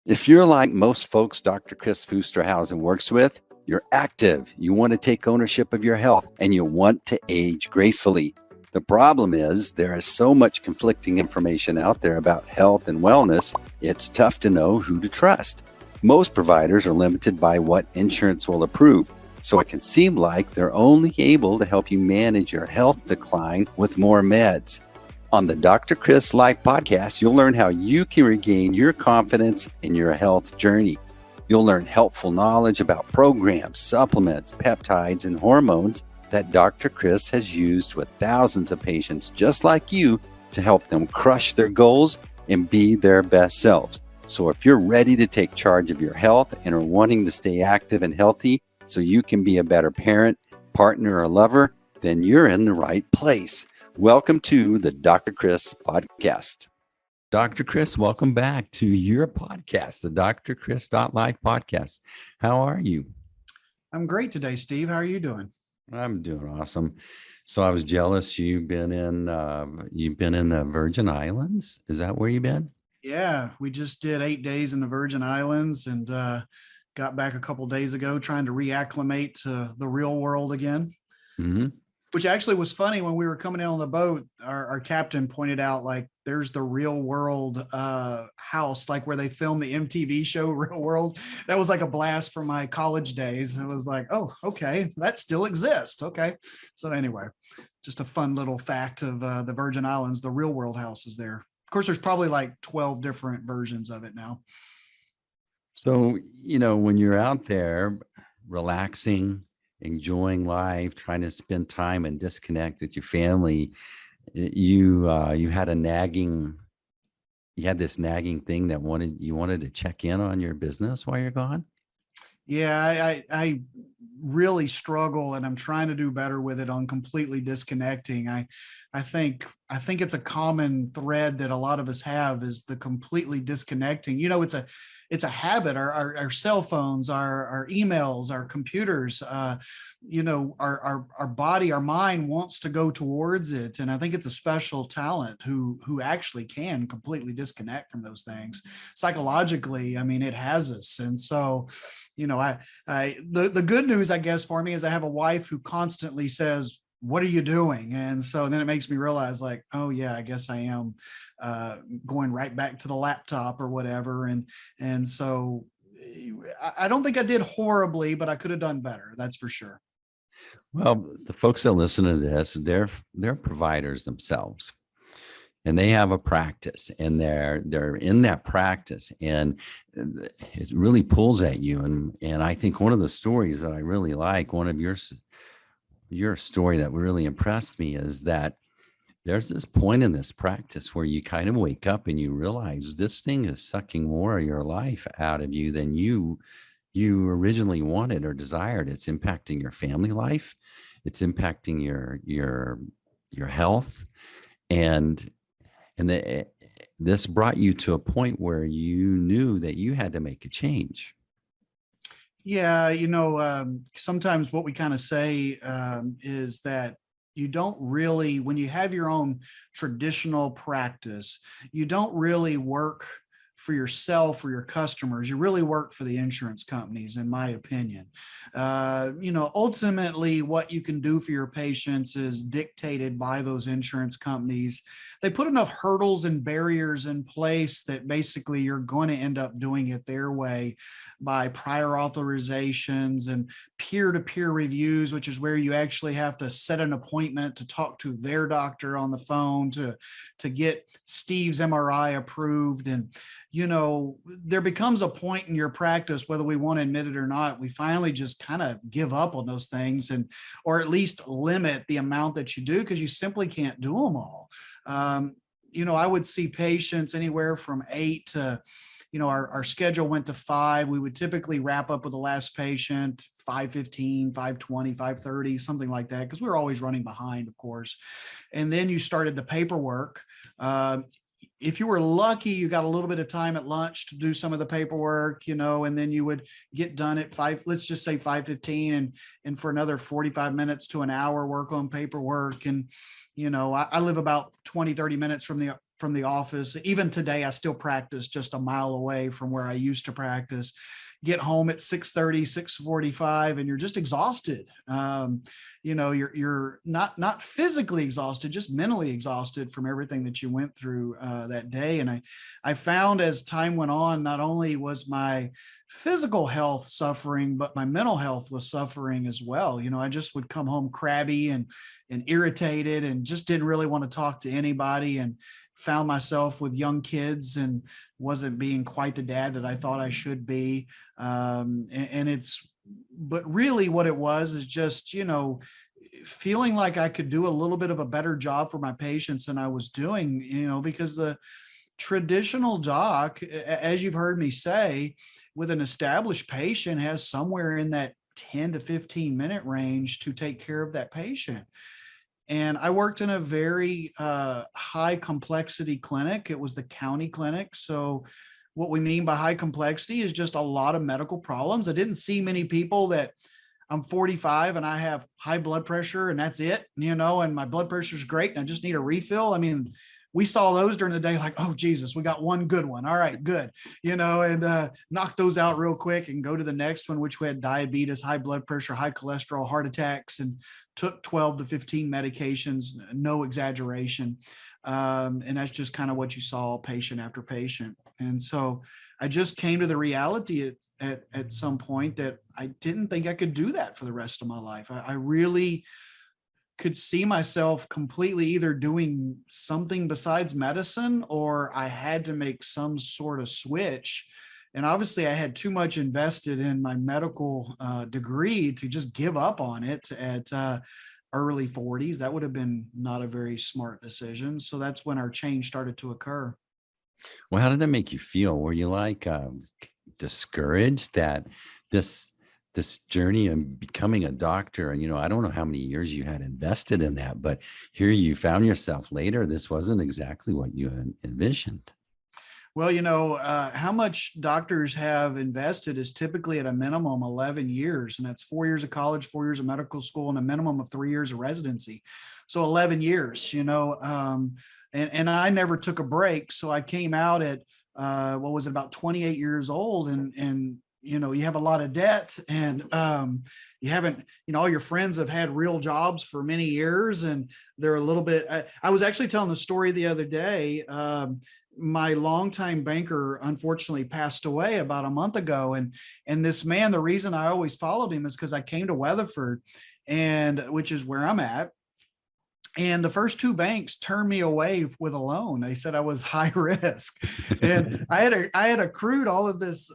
If you're like most folks Dr. Kris works with, you're active, you want to take ownership of your health, and you want to age gracefully. The problem is there is so much conflicting information out there about health and wellness, it's tough to know who to trust. Most providers are limited by what insurance will approve, so it can seem like they're only able to help you manage your health decline with more meds. On the Dr. Kris Life Podcast, you'll learn how you can regain your confidence in your health journey. You'll learn helpful knowledge about programs, supplements, peptides, and hormones that Dr. Kris has used with thousands of patients just like you to help them crush their goals and be their best selves. So if you're ready to take charge of your health and are wanting to stay active and healthy so you can be a better parent, partner, or lover, then you're in the right place. Welcome to the Dr. Kris Podcast. Dr. Kris, welcome back to your podcast, the Dr. Kris Life Podcast. How are you? I'm great today, Steve. How are you doing? I'm doing awesome. So I was jealous. You've been in the Virgin Islands. Is that where you've been? Yeah, we just did 8 days in the Virgin Islands and got back a couple days ago, trying to reacclimate to the real world again. Mm-hmm. Which actually was funny. When we were coming in on the boat, our captain pointed out, like, there's the real world house, like where they filmed the MTV show Real World. That was like a blast from my college days. It was like, oh, okay, that still exists. Okay. So anyway, just a fun little fact of the Virgin Islands, the real world house is there. Of course, there's probably like 12 different versions of it now. So, when you're out there relaxing, enjoying life, trying to spend time and disconnect with your family, you had this nagging thing that you wanted to check in on your business while you're gone. Yeah, I really struggle, and I'm trying to do better with it on completely disconnecting. I think it's a common thread that a lot of us have, is the completely disconnecting. It's a habit. Our cell phones, our emails, our computers, our body, our mind wants to go towards it. And I think it's a special talent who actually can completely disconnect from those things. Psychologically, I mean, it has us. And so, the good news, I guess, for me is I have a wife who constantly says, what are you doing? And so then it makes me realize, like, oh yeah, I guess I am going right back to the laptop or whatever. And so I don't think I did horribly, but I could have done better. That's for sure. Well, the folks that listen to this, they're providers themselves, and they have a practice, and they're in that practice, and it really pulls at you. And I think one of the stories that I really like, one of your story that really impressed me, is that there's this point in this practice where you kind of wake up and you realize this thing is sucking more of your life out of you than you originally wanted or desired. It's impacting your family life. It's impacting your health. And this brought you to a point where you knew that you had to make a change. Yeah, sometimes what we kind of say is that you don't really, when you have your own traditional practice, you don't really work for yourself or your customers. You really work for the insurance companies, in my opinion. Ultimately, what you can do for your patients is dictated by those insurance companies. They put enough hurdles and barriers in place that basically you're going to end up doing it their way, by prior authorizations and peer-to-peer reviews, which is where you actually have to set an appointment to talk to their doctor on the phone to get Steve's MRI approved. And there becomes a point in your practice, whether we want to admit it or not, we finally just kind of give up on those things, or at least limit the amount that you do, because you simply can't do them all. I would see patients anywhere from 8 to, our schedule went to 5. We would typically wrap up with the last patient 5:15, 5:20, 5:30, something like that, because we were always running behind, of course. And then you started the paperwork. If you were lucky, you got a little bit of time at lunch to do some of the paperwork, and then you would get done at 5, let's just say 5:15, and for another 45 minutes to an hour, work on paperwork. And, I live about 20, 30 minutes from from the office. Even today, I still practice just a mile away from where I used to practice. Get home at 6:30, 6:45, and you're just exhausted. You're not physically exhausted, just mentally exhausted from everything that you went through that day. And I found as time went on, not only was my physical health suffering, but my mental health was suffering as well. I just would come home crabby and irritated and just didn't really want to talk to anybody, and found myself with young kids and wasn't being quite the dad that I thought I should be. But really what it was is just, feeling like I could do a little bit of a better job for my patients than I was doing, because the traditional doc, as you've heard me say, with an established patient has somewhere in that 10 to 15 minute range to take care of that patient. And I worked in a very high complexity clinic. It was the county clinic. So what we mean by high complexity is just a lot of medical problems. I didn't see many people that I'm 45 and I have high blood pressure and that's it, and my blood pressure is great and I just need a refill. I mean, we saw those during the day, like, oh, Jesus, we got one good one. All right, good. And knock those out real quick and go to the next one, which we had diabetes, high blood pressure, high cholesterol, heart attacks, and took 12 to 15 medications, no exaggeration. And that's just kind of what you saw patient after patient. And so I just came to the reality at some point that I didn't think I could do that for the rest of my life. I really could see myself completely either doing something besides medicine, or I had to make some sort of switch. And obviously I had too much invested in my medical degree to just give up on it at early 40s. That would have been not a very smart decision. So that's when our change started to occur. Well, how did that make you feel? Were you like discouraged that this journey of becoming a doctor, and I don't know how many years you had invested in that, but here you found yourself later, this wasn't exactly what you envisioned? Well, how much doctors have invested is typically at a minimum 11 years, and that's 4 years of college, 4 years of medical school, and a minimum of 3 years of residency. So 11 years, and I never took a break. So I came out at, about 28 years old, and you have a lot of debt, and you haven't, all your friends have had real jobs for many years, and they're a little bit, I was actually telling the story the other day. My longtime banker unfortunately passed away about a month ago. And this man, the reason I always followed him is because I came to Weatherford, which is where I'm at. And the first two banks turned me away with a loan. They said I was high risk, and I had accrued all of this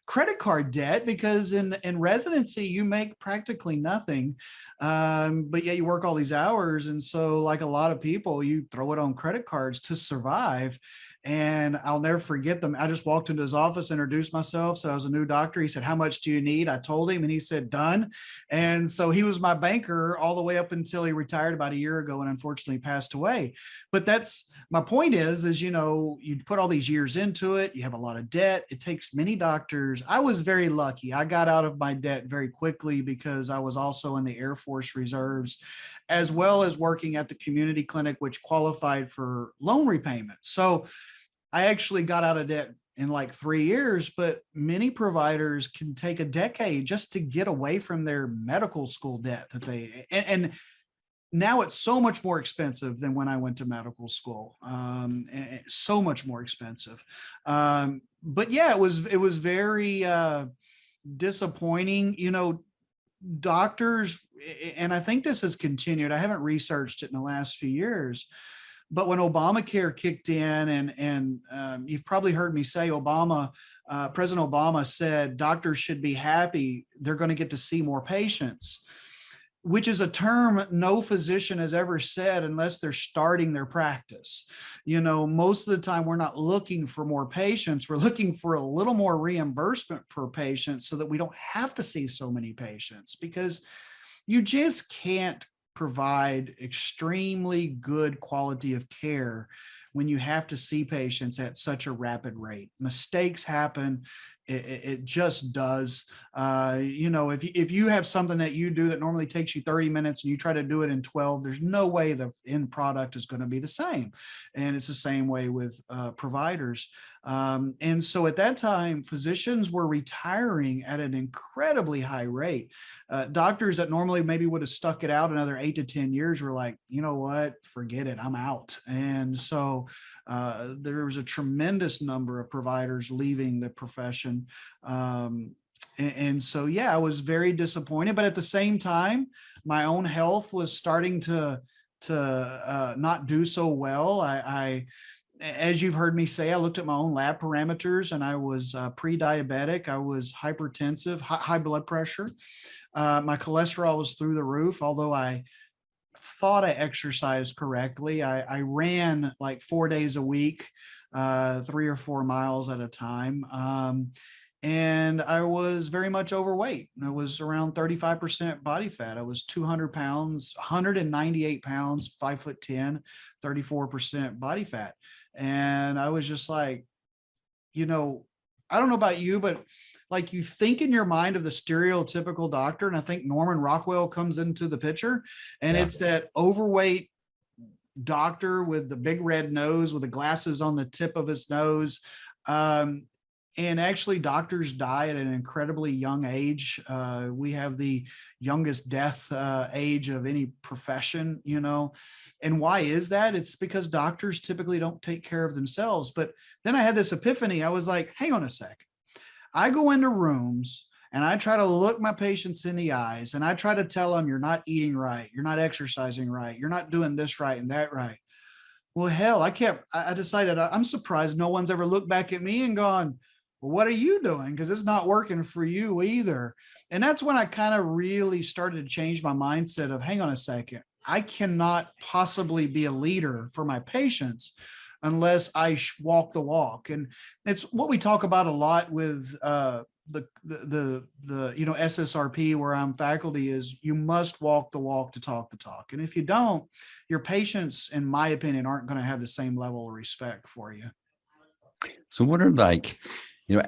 credit card debt, because in residency you make practically nothing, but yet you work all these hours, and so like a lot of people, you throw it on credit cards to survive. And I'll never forget them. I just walked into his office, introduced myself, said I was a new doctor. He said, "How much do you need?" I told him, and he said, "Done." And so he was my banker all the way up until he retired about a year ago and unfortunately passed away. But that's my point is, you put all these years into it. You have a lot of debt. It takes many doctors. I was very lucky. I got out of my debt very quickly because I was also in the Air Force Reserves, as well as working at the community clinic, which qualified for loan repayment. So I actually got out of debt in like 3 years, but many providers can take a decade just to get away from their medical school debt and now it's so much more expensive than when I went to medical school. So much more expensive. But yeah, it was very disappointing. Doctors, and I think this has continued. I haven't researched it in the last few years, but when Obamacare kicked in, and you've probably heard me say President Obama said doctors should be happy they're going to get to see more patients, which is a term no physician has ever said unless they're starting their practice. Most of the time we're not looking for more patients. We're looking for a little more reimbursement per patient so that we don't have to see so many patients, because you just can't provide extremely good quality of care when you have to see patients at such a rapid rate. Mistakes happen, It just does. If you have something that you do that normally takes you 30 minutes and you try to do it in 12, there's no way the end product is going to be the same. And it's the same way with providers. And so at that time, physicians were retiring at an incredibly high rate. Doctors that normally maybe would have stuck it out another 8 to 10 years were like, you know what, forget it, I'm out. And so there was a tremendous number of providers leaving the profession. And so, yeah, I was very disappointed. But at the same time, my own health was starting to not do so well. As you've heard me say, I looked at my own lab parameters, and I was pre-diabetic. I was hypertensive, high blood pressure. My cholesterol was through the roof, although I thought I exercised correctly. I ran like 4 days a week, 3 or 4 miles at a time. And I was very much overweight. I was around 35% body fat. I was 200 pounds, 198 pounds, 5'10", 34% body fat. And I was just like, I don't know about you, but like you think in your mind of the stereotypical doctor, and I think Norman Rockwell comes into the picture, and it's that overweight doctor with the big red nose with the glasses on the tip of his nose. And actually, doctors die at an incredibly young age. We have the youngest death age of any profession, And why is that? It's because doctors typically don't take care of themselves. But then I had this epiphany. I was like, hang on a sec. I go into rooms and I try to look my patients in the eyes and I try to tell them, you're not eating right. You're not exercising right. You're not doing this right and that right. Well, hell, I decided I'm surprised no one's ever looked back at me and gone, well, what are you doing? Because it's not working for you either. And that's when I kind of really started to change my mindset of, hang on a second, I cannot possibly be a leader for my patients unless I walk the walk. And it's what we talk about a lot with the SSRP, where I'm faculty, is you must walk the walk to talk the talk. And if you don't, your patients, in my opinion, aren't going to have the same level of respect for you. So what are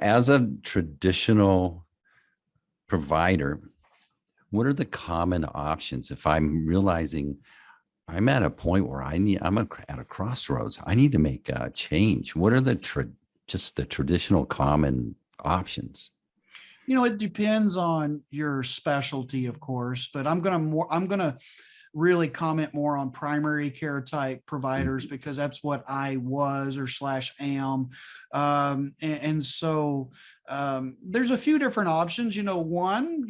as a traditional provider, what are the common options if I'm realizing I'm at a point where I'm at a crossroads, I need to make a change? What are the traditional common options? It depends on your specialty, of course, but I'm gonna really comment more on primary care type providers because that's what I was or /am. So there's a few different options. One,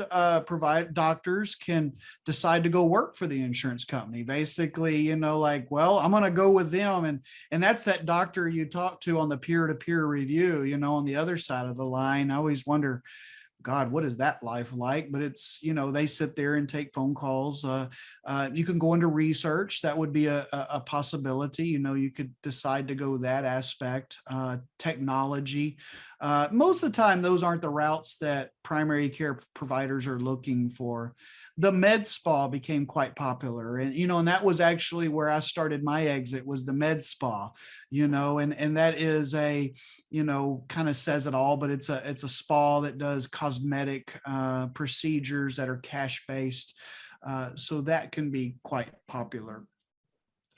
doctors can decide to go work for the insurance company. Basically, like, well, I'm going to go with them. And that's that doctor you talk to on the peer-to-peer review, on the other side of the line. I always wonder, God, what is that life like? But it's, they sit there and take phone calls. You can go into research. That would be a possibility. You could decide to go that aspect. Technology. Most of the time, those aren't the routes that primary care providers are looking for. The med spa became quite popular. And that was actually where I started my exit, was the med spa, and that is kind of says it all, but it's a spa that does cosmetic procedures that are cash based. So that can be quite popular.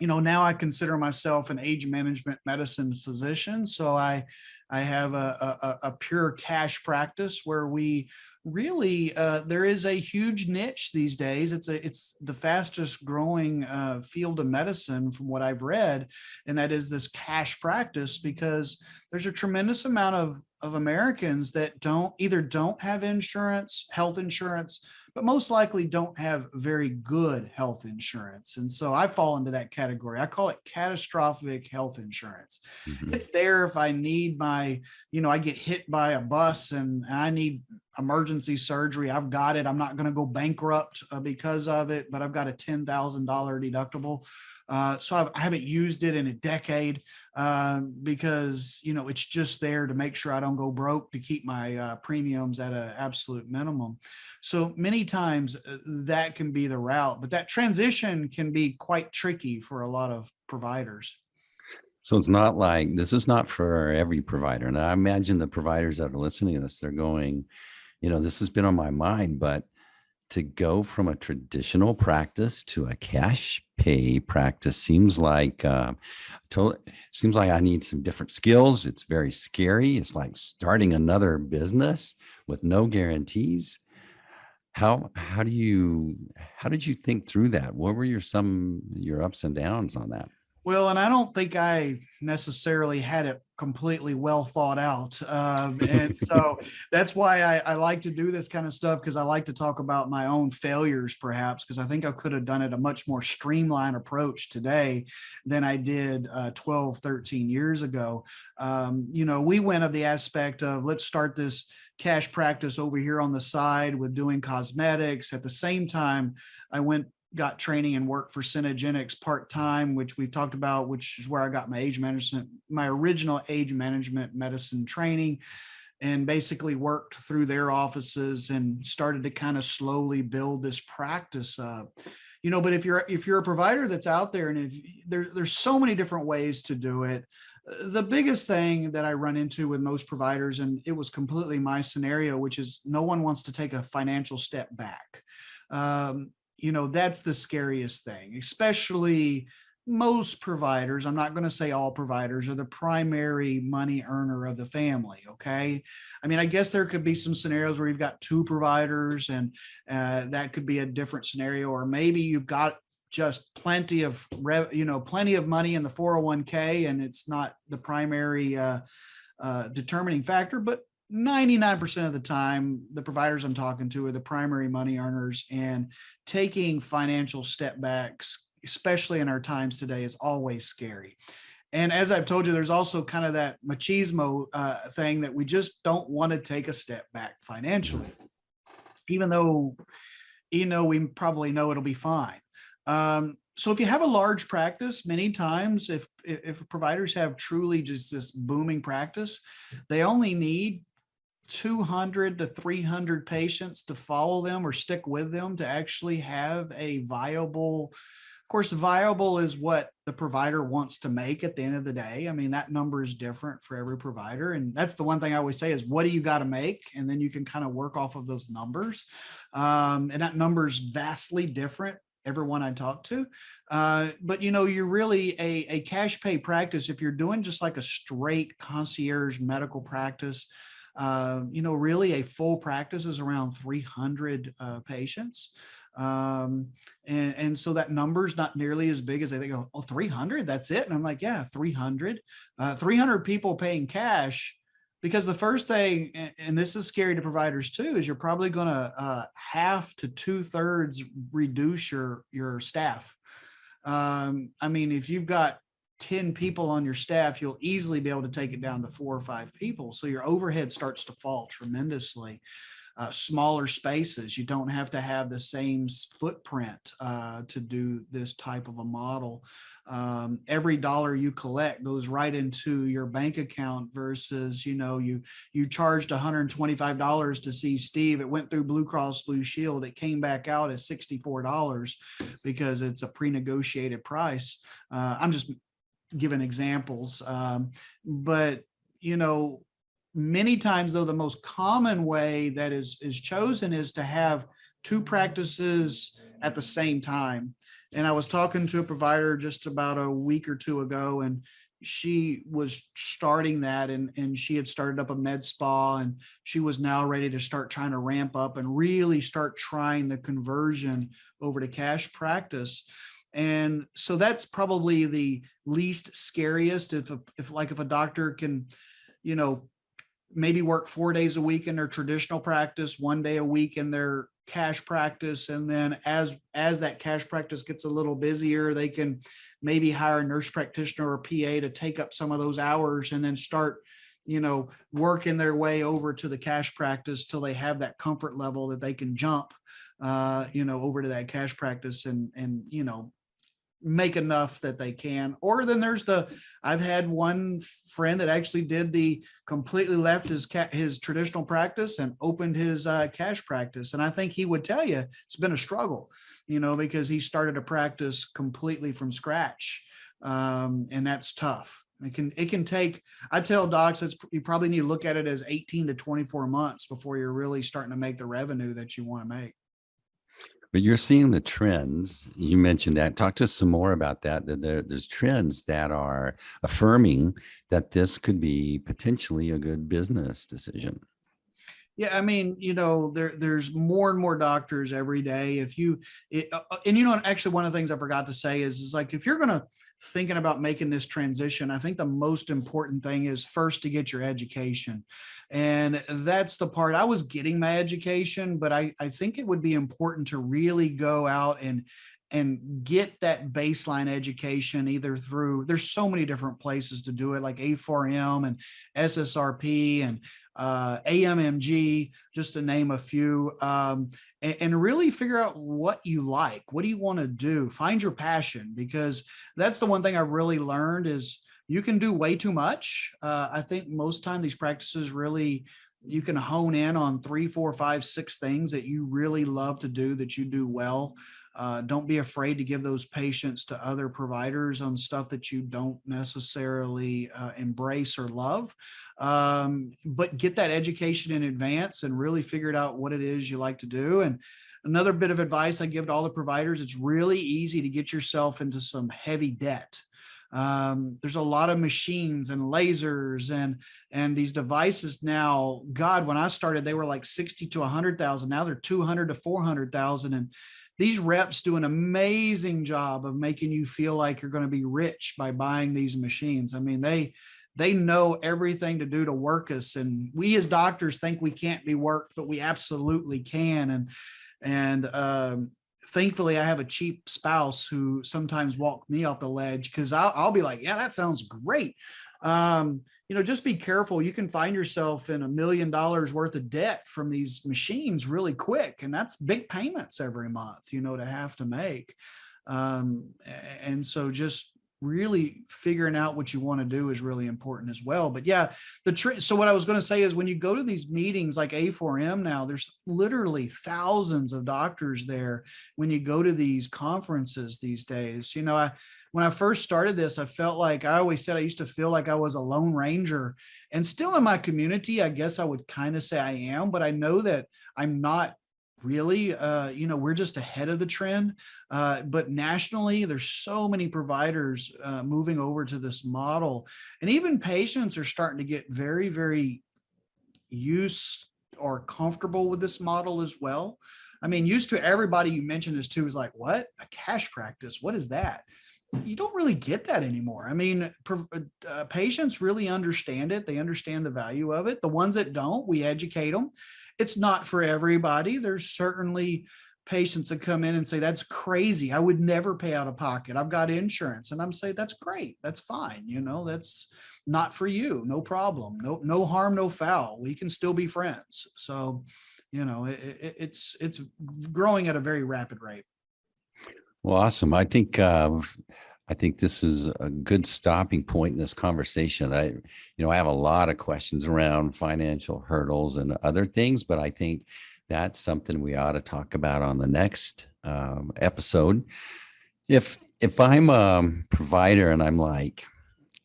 Now I consider myself an age management medicine physician. So I have a pure cash practice where we really, there is a huge niche these days. It's the fastest growing field of medicine from what I've read. And that is this cash practice, because there's a tremendous amount of Americans that don't have insurance, health insurance, but most likely don't have very good health insurance. And so I fall into that category. I call it catastrophic health insurance. Mm-hmm. It's there if I need I get hit by a bus and I need emergency surgery. I've got it. I'm not going to go bankrupt because of it, but I've got a $10,000 deductible. So I haven't used it in a decade because, it's just there to make sure I don't go broke, to keep my premiums at an absolute minimum. So many times that can be the route, but that transition can be quite tricky for a lot of providers. So it's not like, this is not for every provider. And I imagine the providers that are listening to this, they're going, this has been on my mind, but to go from a traditional practice to a cash pay practice seems like I need some different skills. It's very scary. It's like starting another business with no guarantees. How did you think through that? What were your ups and downs on that? Well, and I don't think I necessarily had it completely well thought out. And so that's why I like to do this kind of stuff, because I like to talk about my own failures, perhaps, because I think I could have done it a much more streamlined approach today than I did 12, 13 years ago. We went of the aspect of, let's start this cash practice over here on the side with doing cosmetics. At the same time, got training and worked for Synergenics part-time, which we've talked about, which is where I got my original age management medicine training, and basically worked through their offices and started to kind of slowly build this practice up. But if you're a provider that's out there, and if there's so many different ways to do it, the biggest thing that I run into with most providers, and it was completely my scenario, which is no one wants to take a financial step back. That's the scariest thing, especially most providers. I'm not going to say all providers are the primary money earner of the family. Okay. I mean, I guess there could be some scenarios where you've got two providers, and that could be a different scenario. Or maybe you've got just plenty of money in the 401k, and it's not the primary determining factor. But 99% of the time, the providers I'm talking to are the primary money earners, and taking financial step backs, especially in our times today, is always scary. And as I've told you, there's also kind of that machismo thing that we just don't want to take a step back financially, even though, we probably know it'll be fine. So if you have a large practice, many times if providers have truly just this booming practice, they only need 200 to 300 patients to follow them or stick with them to actually have a viable. Of course, viable is what the provider wants to make at the end of the day. I mean, that number is different for every provider. And that's the one thing I always say is, what do you got to make? And then you can kind of work off of those numbers. And that number is vastly different, everyone I talk to. But you're really a cash pay practice. If you're doing just like a straight concierge medical practice, really a full practice is around 300 patients. And so that number is not nearly as big as they think, oh, 300, that's it. And I'm like, yeah, 300 people paying cash. Because the first thing, and this is scary to providers too, is you're probably going to half to 2/3 reduce your staff. I mean, if you've got 10 people on your staff, you'll easily be able to take it down to 4 or 5 people. So your overhead starts to fall tremendously. Smaller spaces, you don't have to have the same footprint to do this type of a model. Every dollar you collect goes right into your bank account versus, you charged $125 to see Steve. It went through Blue Cross Blue Shield. It came back out as $64 because it's a pre-negotiated price. I'm just giving examples. But, many times, though, the most common way that is chosen is to have 2 practices at the same time. And I was talking to a provider just about a week or 2 ago, and she was starting that, and she had started up a med spa, and she was now ready to start trying to ramp up and really start trying the conversion over to cash practice. And so that's probably the least scariest. If a doctor can, maybe work 4 days a week in their traditional practice, 1 day a week in their cash practice. And then as that cash practice gets a little busier, they can maybe hire a nurse practitioner or PA to take up some of those hours, and then start, working their way over to the cash practice till they have that comfort level that they can jump, over to that cash practice and make enough that they can. Or then I've had one friend that actually completely left his traditional practice and opened his cash practice. And I think he would tell you it's been a struggle, because he started a practice completely from scratch. And that's tough. It can take, I tell docs, you probably need to look at it as 18 to 24 months before you're really starting to make the revenue that you want to make. But you're seeing the trends. You mentioned that. Talk to us some more about that. There's trends that are affirming that this could be potentially a good business decision. Yeah, I mean, there's more and more doctors every day. Actually, one of the things I forgot to say is like, if you're gonna thinking about making this transition, I think the most important thing is first to get your education, and that's the part. I was getting my education, but I think it would be important to really go out and get that baseline education either through, there's so many different places to do it, like A4M and SSRP and AMMG, just to name a few, and really figure out what you like. What do you want to do? Find your passion, because that's the one thing I've really learned is you can do way too much. I think most time these practices really, you can hone in on 3, 4, 5, 6 things that you really love to do, that you do well. Don't be afraid to give those patients to other providers on stuff that you don't necessarily embrace or love. But get that education in advance and really figure out what it is you like to do. And another bit of advice I give to all the providers, it's really easy to get yourself into some heavy debt. There's a lot of machines and lasers and these devices now. God, when I started, they were like 60 to 100,000. Now they're 200 to 400,000. And these reps do an amazing job of making you feel like you're going to be rich by buying these machines. I mean, they know everything to do to work us. And we as doctors think we can't be worked, but we absolutely can. And thankfully, I have a cheap spouse who sometimes walks me off the ledge, because I'll be like, yeah, that sounds great. Just be careful. You can find yourself in $1 million worth of debt from these machines really quick. And that's big payments every month, to have to make. And so just really figuring out what you want to do is really important as well. But yeah, so what I was going to say is, when you go to these meetings like A4M now, there's literally thousands of doctors there when you go to these conferences these days. When I first started this, I felt like, I always said I used to feel like I was a lone ranger, and still in my community, I guess I would kind of say I am, but I know that I'm not really. We're just ahead of the trend. But nationally, there's so many providers moving over to this model, and even patients are starting to get very, very used or comfortable with this model as well. I mean, used to, everybody you mentioned this to is like, what? A cash practice? What is that? You don't really get that anymore. I mean, patients really understand it. They understand the value of it. The ones that don't, we educate them. It's not for everybody. There's certainly patients that come in and say, that's crazy. I would never pay out of pocket. I've got insurance. And I'm saying, that's great. That's fine. That's not for you. No problem. No harm, no foul. We can still be friends. So, it's growing at a very rapid rate. Well, awesome. I think this is a good stopping point in this conversation. I have a lot of questions around financial hurdles and other things, but I think that's something we ought to talk about on the next episode. If I'm a provider and I'm like,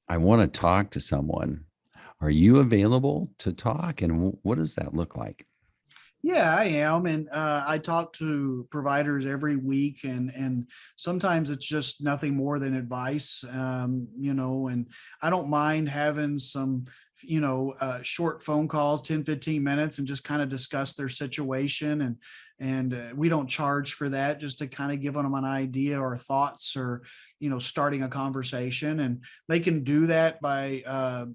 I want to talk to someone, are you available to talk? And what does that look like? Yeah, I am. And I talk to providers every week, and sometimes it's just nothing more than advice, and I don't mind having some, short phone calls, 10, 15 minutes, and just kind of discuss their situation. And we don't charge for that, just to kind of give them an idea or thoughts, or, starting a conversation. And they can do that by,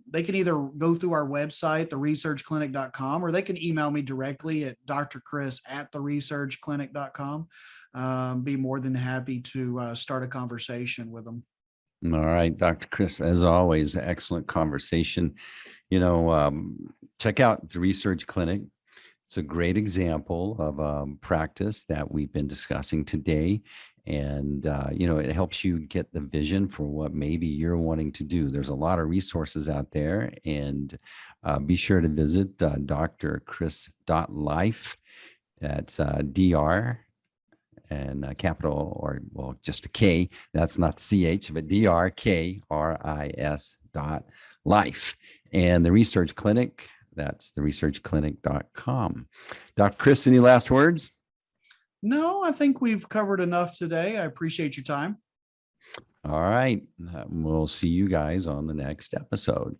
they can either go through our website, theresearchclinic.com, or they can email me directly at drkris@theresearchclinic.com. Be more than happy to start a conversation with them. All right, Dr. Kris, as always, excellent conversation. Check out the Research Clinic. It's a great example of practice that we've been discussing today. And, it helps you get the vision for what maybe you're wanting to do. There's a lot of resources out there, and be sure to visit drkris.life. That's DR and capital, or, well, just a K. That's not CH, but DRKRIS researchclinic.life. And the research clinic, that's theresearchclinic.com. Dr. Kris, any last words? No, I think we've covered enough today. I appreciate your time. All right. We'll see you guys on the next episode.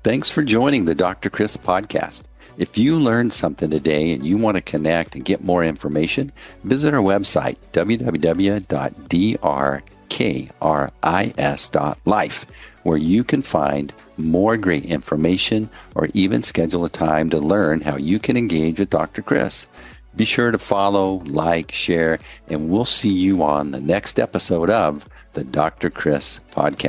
Thanks for joining the Dr. Kris Podcast. If you learned something today and you want to connect and get more information, visit our website, www.drkris.life, where you can find more great information or even schedule a time to learn how you can engage with Dr. Kris. Be sure to follow, like, share, and we'll see you on the next episode of the Dr. Kris Podcast.